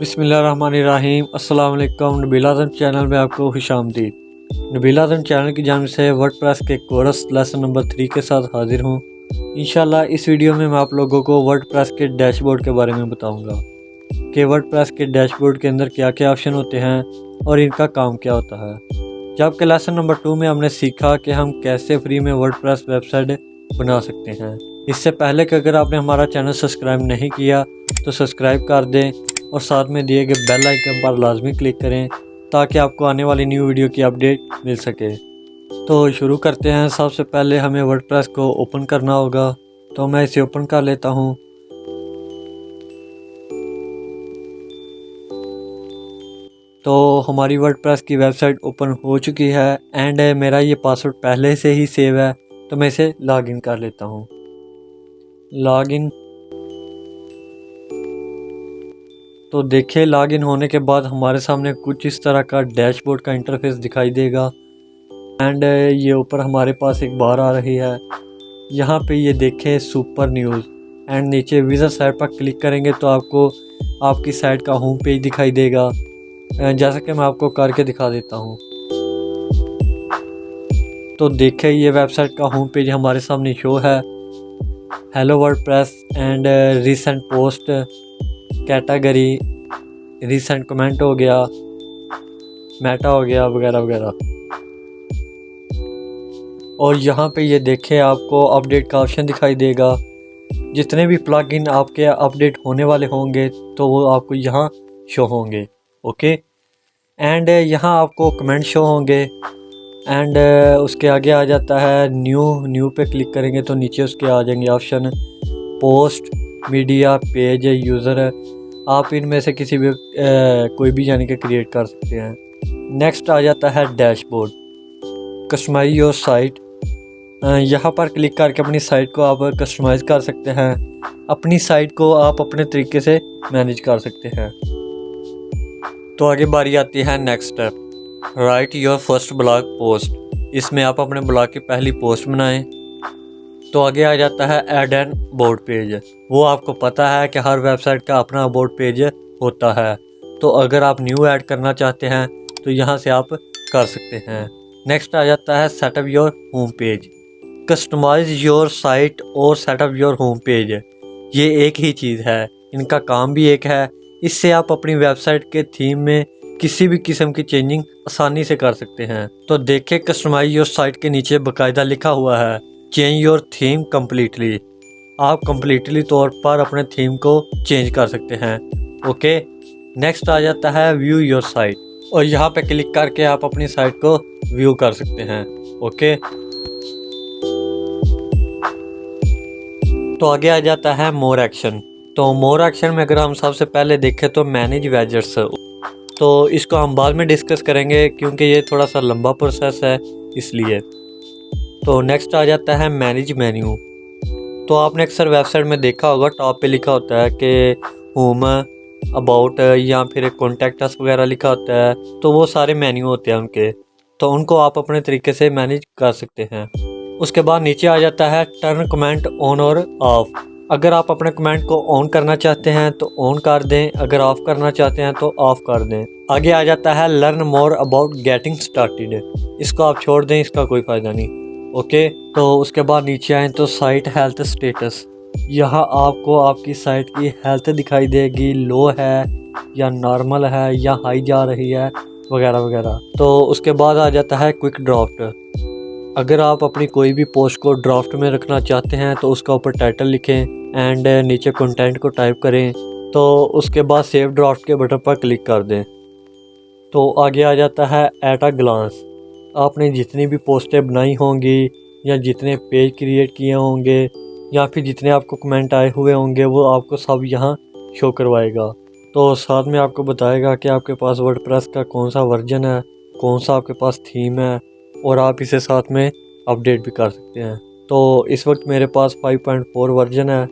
बिस्मिल्लाहिर्रहमानिर्रहीम। अस्सलाम वालेकुम। नबील आज़म चैनल में आपको खुशामदीद। नबील आज़म चैनल की जानिब से वर्डप्रेस के कोर्स लेसन नंबर 3 के साथ हाजिर हूँ। इंशाल्लाह इस वीडियो में मैं आप लोगों को वर्डप्रेस के डैशबोर्ड के बारे में बताऊँगा कि वर्डप्रेस के डैशबोर्ड के अंदर क्या क्या ऑप्शन होते हैं और इनका काम क्या होता है। जबकि लेसन नंबर 2 में हमने सीखा कि हम कैसे फ्री में वर्डप्रेस वेबसाइट बना सकते हैं। इससे पहले कि अगर आपने हमारा चैनल सब्सक्राइब नहीं किया तो सब्सक्राइब कर दें और साथ में दिए गए बेल आइकन पर लाजमी क्लिक करें ताकि आपको आने वाली न्यू वीडियो की अपडेट मिल सके। तो शुरू करते हैं। सबसे पहले हमें वर्डप्रेस को ओपन करना होगा, तो मैं इसे ओपन कर लेता हूं। तो हमारी वर्डप्रेस की वेबसाइट ओपन हो चुकी है एंड मेरा ये पासवर्ड पहले से ही सेव है, तो मैं इसे लॉगिन कर लेता हूं। लॉगिन। तो देखिए लॉगिन होने के बाद हमारे सामने कुछ इस तरह का डैशबोर्ड का इंटरफेस दिखाई देगा एंड ये ऊपर हमारे पास एक बार आ रही है। यहाँ पे ये देखें सुपर न्यूज़ एंड नीचे विज़िट साइट पर क्लिक करेंगे तो आपको आपकी साइट का होम पेज दिखाई देगा, जैसा कि मैं आपको करके दिखा देता हूँ। तो देखें ये वेबसाइट का होम पेज हमारे सामने शो है। Hello WordPress and recent post, category, recent comment हो गया, मेटा हो गया, वगैरह वगैरह। और यहाँ पे ये देखें आपको अपडेट का ऑप्शन दिखाई देगा। जितने भी प्लगइन आपके अपडेट होने वाले होंगे तो वो आपको यहाँ शो होंगे। ओके एंड यहाँ आपको कमेंट शो होंगे एंड उसके आगे आ जाता है न्यू पे क्लिक करेंगे तो नीचे उसके आ जाएंगे option post, media, page, user. आप इनमें से किसी भी कोई भी यानी कि क्रिएट कर सकते हैं। नेक्स्ट आ जाता है डैशबोर्ड, कस्टमाइज योर साइट। यहाँ पर क्लिक करके अपनी साइट को आप कस्टमाइज कर सकते हैं। अपनी साइट को आप अपने तरीके से मैनेज कर सकते हैं। तो आगे बारी आती है next step, right your first blog post. इसमें आप अपने ब्लॉग की पहली पोस्ट बनाएं। तो आगे आ जाता है ऐड एन अबाउट पेज। वो आपको पता है कि हर वेबसाइट का अपना अबाउट पेज होता है, तो अगर आप न्यू ऐड करना चाहते हैं तो यहाँ से आप कर सकते हैं। नेक्स्ट आ जाता है setup your home page. Customize your site और सेटअप योर होम पेज, ये एक ही चीज़ है, इनका काम भी एक है। इससे आप अपनी वेबसाइट के थीम में किसी भी किस्म की चेंजिंग आसानी से कर सकते हैं। तो देखें कस्टमाइज योर साइट के नीचे बाकायदा लिखा हुआ है चेंज योर थीम कम्प्लीटली। आप कम्प्लीटली तौर पर अपने थीम को चेंज कर सकते हैं। ओके नेक्स्ट आ जाता है व्यू योर साइट, और यहाँ पे क्लिक करके आप अपनी साइट को व्यू कर सकते हैं। ओके तो आगे आ जाता है मोर एक्शन। तो मोर एक्शन में अगर हम सबसे पहले देखें तो मैनेज वेजर्स, तो इसको हम बाद में डिस्कस करेंगे क्योंकि ये थोड़ा सा लंबा प्रोसेस है इसलिए। तो नेक्स्ट आ जाता है मैनेज मेन्यू। तो आपने अक्सर वेबसाइट में देखा होगा टॉप पे लिखा होता है कि होम, अबाउट या फिर कॉन्टैक्ट अस वगैरह लिखा होता है, तो वो सारे मेन्यू होते हैं उनके, तो उनको आप अपने तरीके से मैनेज कर सकते हैं। उसके बाद नीचे आ जाता है टर्न कमेंट ऑन और ऑफ। अगर आप अपने कमेंट को ऑन करना चाहते हैं तो ऑन कर दें, अगर ऑफ करना चाहते हैं तो ऑफ कर दें। आगे आ जाता है learn more about getting started. इसको आप छोड़ दें, इसका कोई फ़ायदा नहीं। ओके तो उसके बाद नीचे आए तो साइट हेल्थ स्टेटस। यहाँ आपको आपकी साइट की हेल्थ दिखाई देगी, लो है या नॉर्मल है या हाई जा रही है, वगैरह वगैरह। तो उसके बाद आ जाता है क्विक ड्राफ्ट। अगर आप अपनी कोई भी पोस्ट को ड्राफ्ट में रखना चाहते हैं तो उसका ऊपर टाइटल लिखें एंड नीचे कंटेंट को टाइप करें, तो उसके बाद सेव ड्राफ्ट के बटन पर क्लिक कर दें। तो आगे आ जाता है एट अ ग्लांस। आपने जितनी भी पोस्टें बनाई होंगी या जितने पेज क्रिएट किए होंगे या फिर जितने आपको कमेंट आए हुए होंगे वो आपको सब यहाँ शो करवाएगा। तो साथ में आपको बताएगा कि आपके पास वर्डप्रेस का कौन सा वर्जन है, कौन सा आपके पास थीम है, और आप इसे साथ में अपडेट भी कर सकते हैं। तो इस वक्त मेरे पास 5.4 वर्जन है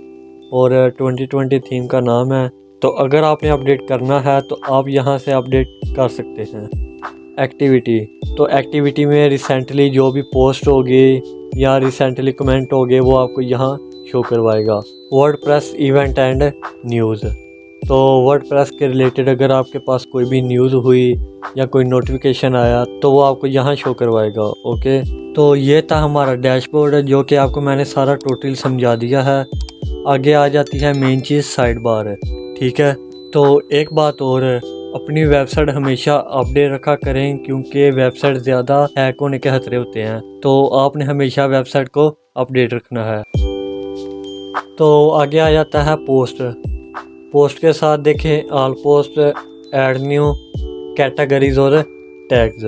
और 2020 थीम का नाम है। तो अगर आपने अपडेट करना है तो आप यहाँ से अपडेट कर सकते हैं। एक्टिविटी, तो एक्टिविटी में रिसेंटली जो भी पोस्ट होगी या रिसेंटली कमेंट होगे वो आपको यहाँ शो करवाएगा। वर्डप्रेस इवेंट एंड न्यूज़, तो वर्डप्रेस के रिलेटेड अगर आपके पास कोई भी न्यूज़ हुई या कोई नोटिफिकेशन आया तो वो आपको यहाँ शो करवाएगा। ओके, तो ये था हमारा डैशबोर्ड जो कि आपको मैंने सारा टोटल समझा दिया है। आगे आ जाती है मेन चीज़, साइड बार। ठीक है, तो एक बात और, अपनी वेबसाइट हमेशा अपडेट रखा करें क्योंकि वेबसाइट ज़्यादा हैक होने के खतरे होते हैं, तो आपने हमेशा वेबसाइट को अपडेट रखना है। तो आगे आ जाता है पोस्ट। पोस्ट के साथ देखें all post, add new, categories और टैग्स।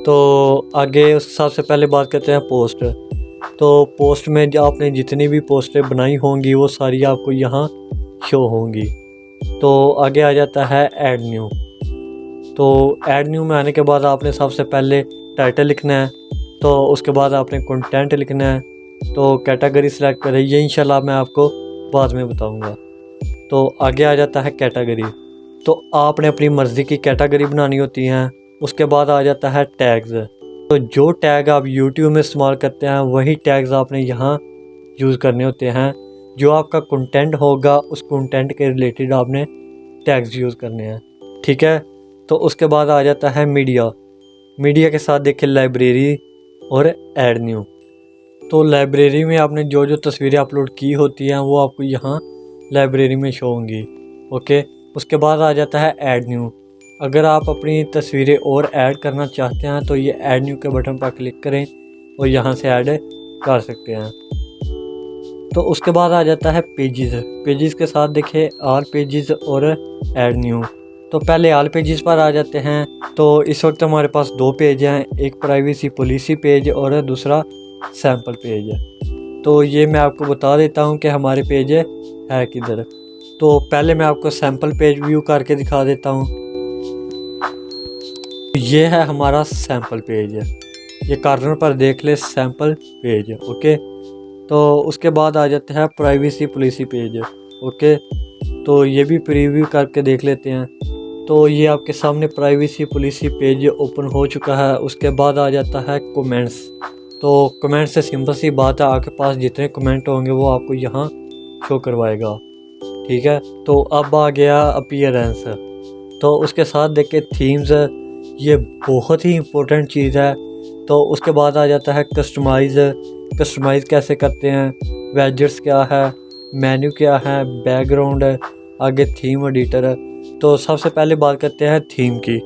तो आगे सबसे पहले बात करते हैं पोस्ट। तो पोस्ट में जो आपने जितनी भी पोस्टें बनाई होंगी वो सारी आपको यहाँ शो होंगी। तो आगे आ जाता है ऐड न्यू। तो ऐड न्यू में आने के बाद आपने सबसे पहले टाइटल लिखना है, तो उसके बाद आपने कंटेंट लिखना है, तो कैटेगरी सेलेक्ट करें, ये इंशाल्लाह मैं आपको बाद में बताऊंगा। तो आगे आ जाता है कैटेगरी। तो आपने अपनी मर्ज़ी की कैटेगरी बनानी होती हैं। उसके बाद आ जाता है टैग्स। तो जो टैग आप YouTube में इस्तेमाल करते हैं वही टैग्स आपने यहाँ यूज़ करने होते हैं। जो आपका कंटेंट होगा उस कंटेंट के रिलेटेड आपने टैग्स यूज़ करने हैं। ठीक है, तो उसके बाद आ जाता है मीडिया। मीडिया के साथ देखिए लाइब्रेरी और ऐड न्यू। तो लाइब्रेरी में आपने जो जो तस्वीरें अपलोड की होती हैं वो आपको यहाँ लाइब्रेरी में शो होंगी। ओके, उसके बाद आ जाता है ऐड न्यू। अगर आप अपनी तस्वीरें और ऐड करना चाहते हैं तो ये ऐड न्यू के बटन पर क्लिक करें और यहाँ से ऐड कर सकते हैं। तो उसके बाद आ जाता है पेजेस। पेजेस के साथ देखें ऑल पेजेस और ऐड न्यू। तो पहले ऑल पेजेस पर आ जाते हैं। तो इस वक्त हमारे पास दो पेज हैं, एक प्राइवेसी पॉलिसी पेज और दूसरा सैम्पल पेज। तो ये मैं आपको बता देता हूँ कि हमारे पेज है किधर। तो पहले मैं आपको सैम्पल पेज व्यू करके दिखा देता हूँ। ये है हमारा सैम्पल पेज, ये कॉर्नर पर देख ले सैम्पल पेज। ओके, तो उसके बाद आ जाते हैं प्राइवेसी पॉलिसी पेज। ओके, तो ये भी प्रीव्यू करके देख लेते हैं। तो ये आपके सामने प्राइवेसी पॉलिसी पेज ओपन हो चुका है। उसके बाद आ जाता है कमेंट्स। तो कमेंट्स से सिंपल सी बात है, आपके पास जितने कमेंट होंगे वो आपको यहाँ शो करवाएगा। ठीक है, तो अब आ गया अपीयरेंस। तो उसके साथ देखें थीम्स, ये बहुत ही इम्पोर्टेंट चीज़ है। तो उसके बाद आ जाता है कस्टमाइज़। कस्टमाइज़ कैसे करते हैं, वेजेट्स क्या है, मेन्यू क्या है, बैकग्राउंड है, आगे थीम एडिटर है। तो सबसे पहले बात करते हैं थीम की।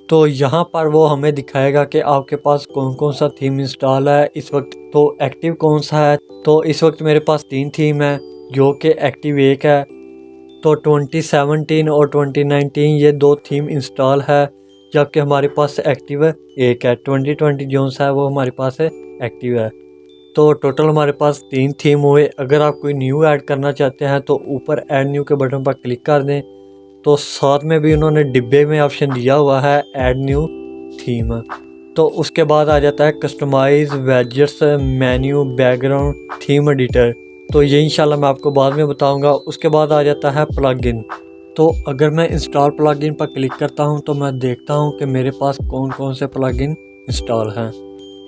तो यहाँ पर वो हमें दिखाएगा कि आपके पास कौन कौन सा थीम इंस्टॉल है इस वक्त, तो एक्टिव कौन सा है। तो इस वक्त मेरे पास 3 थीम है जो कि एक्टिव एक है। तो 2017 और 2019 ये 2 थीम इंस्टॉल है, जबकि हमारे पास एक्टिव एक है। 2020 जो सा है वो हमारे पास एक्टिव है। तो टोटल हमारे पास 3 थीम हुए। अगर आप कोई न्यू ऐड करना चाहते हैं तो ऊपर ऐड न्यू के बटन पर क्लिक कर दें। तो साथ में भी उन्होंने डिब्बे में ऑप्शन दिया हुआ है ऐड न्यू थीम। तो उसके बाद आ जाता है customise, widgets, menu, background, theme editor. तो ये इंशाल्लाह मैं आपको बाद में बताऊंगा। उसके बाद आ जाता है प्लगइन। तो अगर मैं इंस्टॉल प्लगइन पर क्लिक करता हूं तो मैं देखता हूं कि मेरे पास कौन कौन से प्लगइन इंस्टॉल हैं।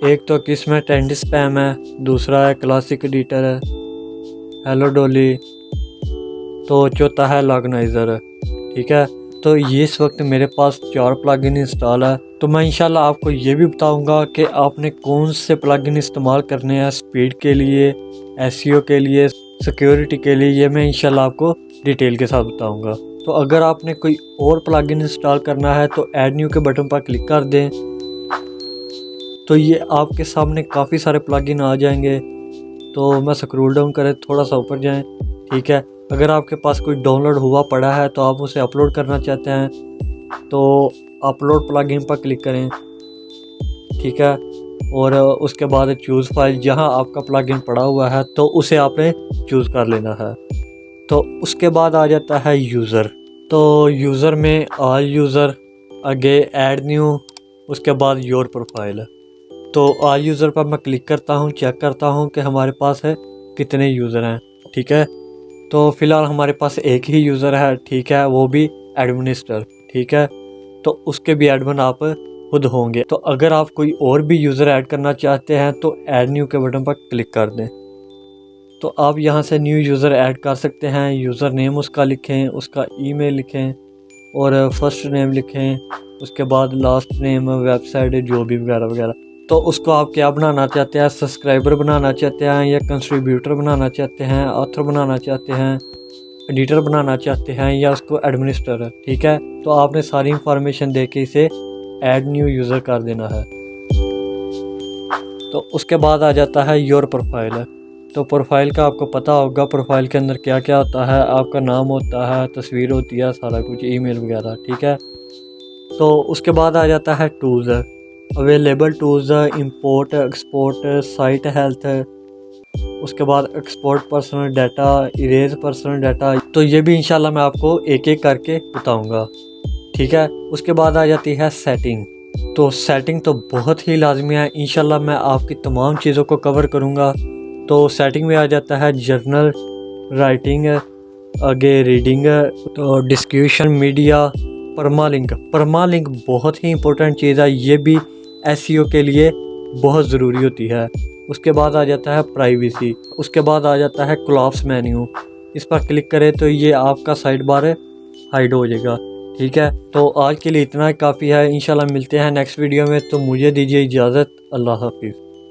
एक तो किसमें ट्रेंडी स्पैम है, दूसरा है क्लासिक एडिटर है, हेलो डॉली, तो चौथा है लॉगनाइजर। ठीक है, तो ये इस वक्त मेरे पास 4 प्लगइन इंस्टॉल है। तो मैं इंशाल्लाह आपको ये भी बताऊंगा कि आपने कौन से प्लगइन इस्तेमाल करने हैं स्पीड के लिए, एसईओ के लिए, सिक्योरिटी के लिए। ये मैं इंशाल्लाह आपको डिटेल के साथ बताऊंगा। तो अगर आपने कोई और प्लगइन इंस्टॉल करना है तो ऐड न्यू के बटन पर क्लिक कर दें। तो ये आपके सामने काफ़ी सारे प्लगइन आ जाएंगे। तो मैं स्क्रॉल डाउन करें, थोड़ा सा ऊपर जाएं। ठीक है, अगर आपके पास कोई डाउनलोड हुआ पड़ा है तो आप उसे अपलोड करना चाहते हैं तो अपलोड प्लगइन पर क्लिक करें। ठीक है, और उसके बाद चूज़ फाइल, जहां आपका प्लगइन पड़ा हुआ है तो उसे आपने चूज़ कर लेना है। तो उसके बाद आ जाता है यूज़र। तो यूज़र में ऑल यूज़र, आगे ऐड न्यू, उसके बाद योर प्रोफाइल। तो ऑल यूज़र पर मैं क्लिक करता हूं, चेक करता हूं कि हमारे पास है कितने यूज़र हैं। ठीक है, तो फ़िलहाल हमारे पास एक ही यूज़र है। ठीक है, वो भी एडमिनिस्टर। ठीक है, तो उसके भी एडमिन आप खुद होंगे। तो अगर आप कोई और भी यूज़र ऐड करना चाहते हैं तो ऐड न्यू के बटन पर क्लिक कर दें। तो आप यहाँ से न्यू यूज़र ऐड कर सकते हैं। यूज़र नेम उसका लिखें, उसका ईमेल लिखें और फर्स्ट नेम लिखें, उसके बाद लास्ट नेम, वेबसाइट जो भी वगैरह वगैरह। तो उसको आप क्या बनाना चाहते हैं, सब्सक्राइबर बनाना चाहते हैं या कंट्रीब्यूटर बनाना चाहते हैं, ऑथर बनाना चाहते हैं, एडिटर बनाना चाहते हैं या उसको एडमिनिस्ट्रेटर। ठीक है, तो आपने सारी इंफॉर्मेशन दे के इसे ऐड न्यू यूज़र कर देना है। तो उसके बाद आ जाता है योर प्रोफाइल। तो प्रोफाइल का आपको पता होगा, प्रोफाइल के अंदर क्या क्या होता है। आपका नाम होता है, तस्वीर होती है, सारा कुछ, ईमेल वगैरह। ठीक है, तो उसके बाद आ जाता है tools, available tools, import, export, site health, उसके बाद export personal data, erase personal data. तो ये भी इंशाल्लाह मैं आपको एक एक करके बताऊंगा। ठीक है, उसके बाद आ जाती है सेटिंग। तो सेटिंग तो बहुत ही लाजमी है, इंशाल्लाह मैं आपकी तमाम चीज़ों को कवर करूंगा। तो सेटिंग में आ जाता है जर्नल राइटिंग, आगे रीडिंग, तो डिस्क्रिप्शन, मीडिया, परमालिंक बहुत ही इंपॉर्टेंट चीज़ है, ये भी एसईओ के लिए बहुत ज़रूरी होती है। उसके बाद आ जाता है प्राइवेसी, उसके बाद आ जाता है क्लॉप्स मेन्यू। इस पर क्लिक करें तो ये आपका साइड बार हाइड हो जाएगा। ठीक है, तो आज के लिए इतना काफ़ी है। इंशाल्लाह मिलते हैं नेक्स्ट वीडियो में, तो मुझे दीजिए इजाज़त। अल्लाह हाफिज़।